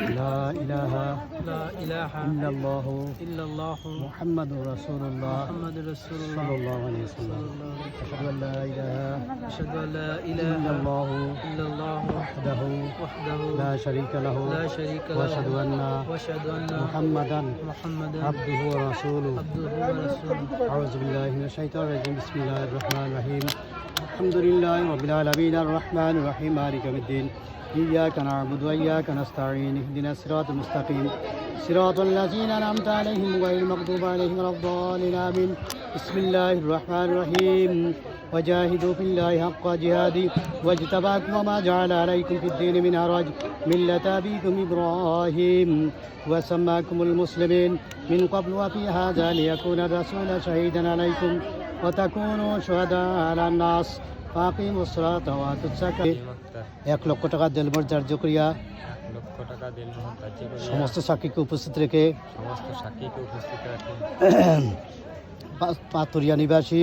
لا إله لا إله إلا الله إلا الله محمد رسول الله محمد رسول صلى الله الله عليه وسلم أشهد أن لا إله أشهد أن لا إلا إله الله إلا الله وحده وحده لا شريك له لا شريك له وأشهد أن محمدا محمدا عبده ورسوله عبده ورسوله أعوذ بالله من الشيطان الرجيم بسم الله الرحمن الرحيم الحمد لله رب العالمين الرحمن الرحيم مالك يوم الدين إياك نعبد وإياك نستعين اهدنا الصراط المستقيم صراط الذين أنعمت عليهم غير المغضوب عليهم ولا الضالين آمين بسم الله الرحمن الرحيم وجاهدوا في الله حق جهاده واجتباكم وما جعل عليكم في الدين من حرج ملة أبيكم إبراهيم وسماكم المسلمين من قبل وفي هذا ليكون الرسول شهيدا عليكم وتكونوا شهداء على الناس فاقيموا الصلاة وآتوا الزكاة 1 লক্ষ টাকা দেলমোর ধার্য করিয়া 1 লক্ষ টাকা দেলমোহর ধার্য করিয়া সমস্ত সাক্ষীকে উপস্থিত রেখে পাতুরিয়া নিবাসী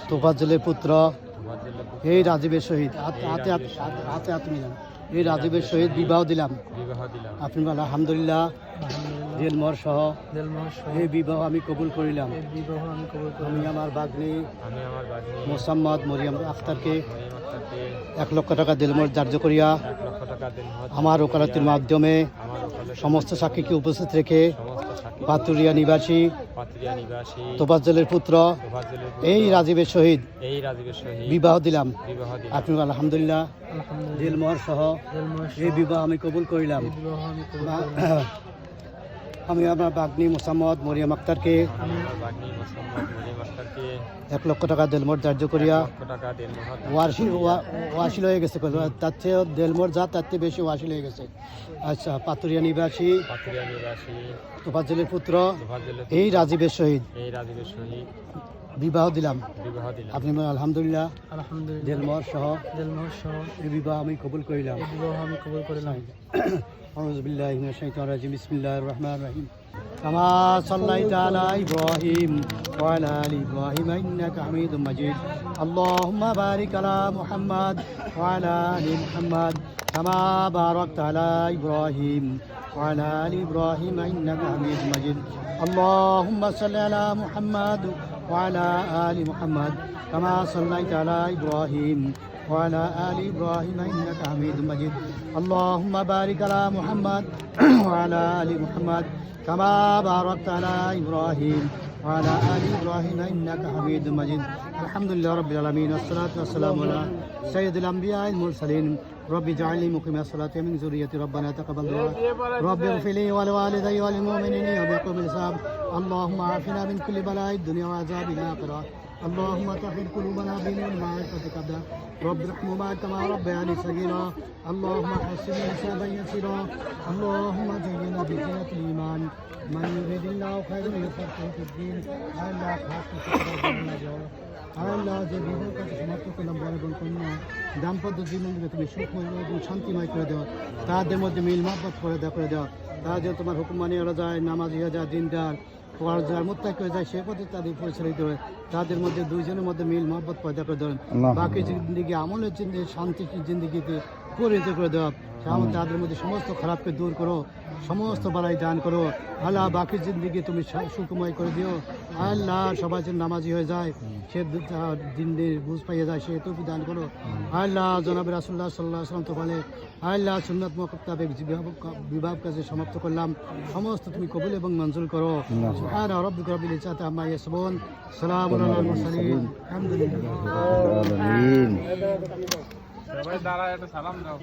তোফাজ্জলের পুত্র এই রাজীবের সহিত হাতে মিলাম এই রাজীবের সহিত বিবাহ দিলাম আপনি আলহামদুলিল্লাহ দেলমোহর সহ এই বিবাহ আমি কবুল করিলাম আমি আমার বাগ্নী মোসাম্মদ মরিয়ম আখতারকে 1 লক্ষ টাকা দেলমোহর ধার্য করিয়া আমার ওকালতির মাধ্যমে সমস্ত সাক্ষীকে উপস্থিত রেখে পাতুরিয়া নিবাসী তোফাজ্জলের পুত্র এই রাজীবের সহিত বিবাহ দিলাম আপনি আলহামদুলিল্লাহ দেলমোহর সহ এই বিবাহ আমি কবুল করিলাম আমি আমার বাগ্নী মোসাম্মদ মরিয়ম আক্তারকে 1 লক্ষ টাকা দেলমোহর ধার্য করিয়া ওয়াসিল হয়ে গেছে তার চেয়ে দেলমোহর যা তার চেয়ে বেশি ওয়াসিল হয়ে গেছে আচ্ছা পাতুরিয়া নিবাসী তোফাজ্জলের পুত্র এই রাজীবের সহিত বিবাহ দিলাম আপনি আলহামদুলিল্লাহ দেলমোহর সহ এই বিবাহ আমি কবুল করিলাম أعوذ بالله من الشيطان الرجيم بسم الله الرحمن الرحيم كما صليت على إبراهيم وعلى آل إبراهيم إنك حميد مجيد اللهم بارك على محمد وعلى آل محمد كما باركت على إبراهيم وعلى آل إبراهيم إنك حميد مجيد اللهم صل على محمد وعلى آل محمد كما صليت على إبراهيم وعلى آل إبراهيم إنك حميد مجيد اللهم بارك على محمد وعلى آل محمد كما باركت على إبراهيم وعلى آل إبراهيم إنك حميد مجيد الحمد لله رب العالمين والصلاة والسلام على سيد الأنبياء المرسلين رب اجعلني مقيم الصلاة من ذريتي ربنا تقبل دعاء رب اغفر لي ولوالدي وللمؤمنين يوم يقوم الحساب اللهم عافنا من كل بلاء الدنيا وعذاب الآخرة اللهم طهر قلوبنا بنور معرفتك أبدا رب ارحمهما كما ربياني صغيرا اللهم حسن حسابا يسيرا اللهم زينا بزينة الإيمان من يريد الله خيرا يفقهه في الدين الله আল্লাহ যে বিবাহের কাছে সমাপ্ত করলাম বরাবর কন্যা দাম্পত্য জীবনকে তুমি সুখময় এবং শান্তিময় করে দেওয়া তাদের মধ্যে মিল মহব্বত করে দেওয়া তারা যেন তোমার হুকুম মানিয়ে যায় নামাজ হয়ে যায় দিনদার যার মোত্তাক হয়ে যায় সে পথে তাদের পরিচালিত হয় তাদের মধ্যে দুইজনের মধ্যে মিল মহব্বত পয়দা করে দেবেন বাকি জিন্দিগি আমলের জিন্দিগি শান্তি জিন্দিগিতে পরিণত করে দেওয়া তাদের মধ্যে সমস্ত খারাপকে দূর করো সমস্ত বালাই দান করো আল্লাহ বাকি জিন্দিগি তুমি সুখময় করে দিও আল্লাহ সবাই যেন নামাজি হয়ে যায় সে দিনের বুঝ পাইয়ে যায় সে তৌফিক দান করো আল্লাহ জনাব রাসূলুল্লাহ সাল্লাল্লাহু আলাইহি ওয়াসাল্লাম তো বলে আল্লাহ সুন্নাত মোতাবেক বিবাহ কাজে সমাপ্ত করলাম সমস্ত তুমি কবুল এবং মঞ্জুর করো সুবহান রাব্বিকা রাব্বিল ইজ্জাতি আম্মা ইয়াসিফুন সালামুন আলাল মুরসালিন আলহামদুলিল্লাহ সবাই দাঁড়ায় একটা সালাম দাও।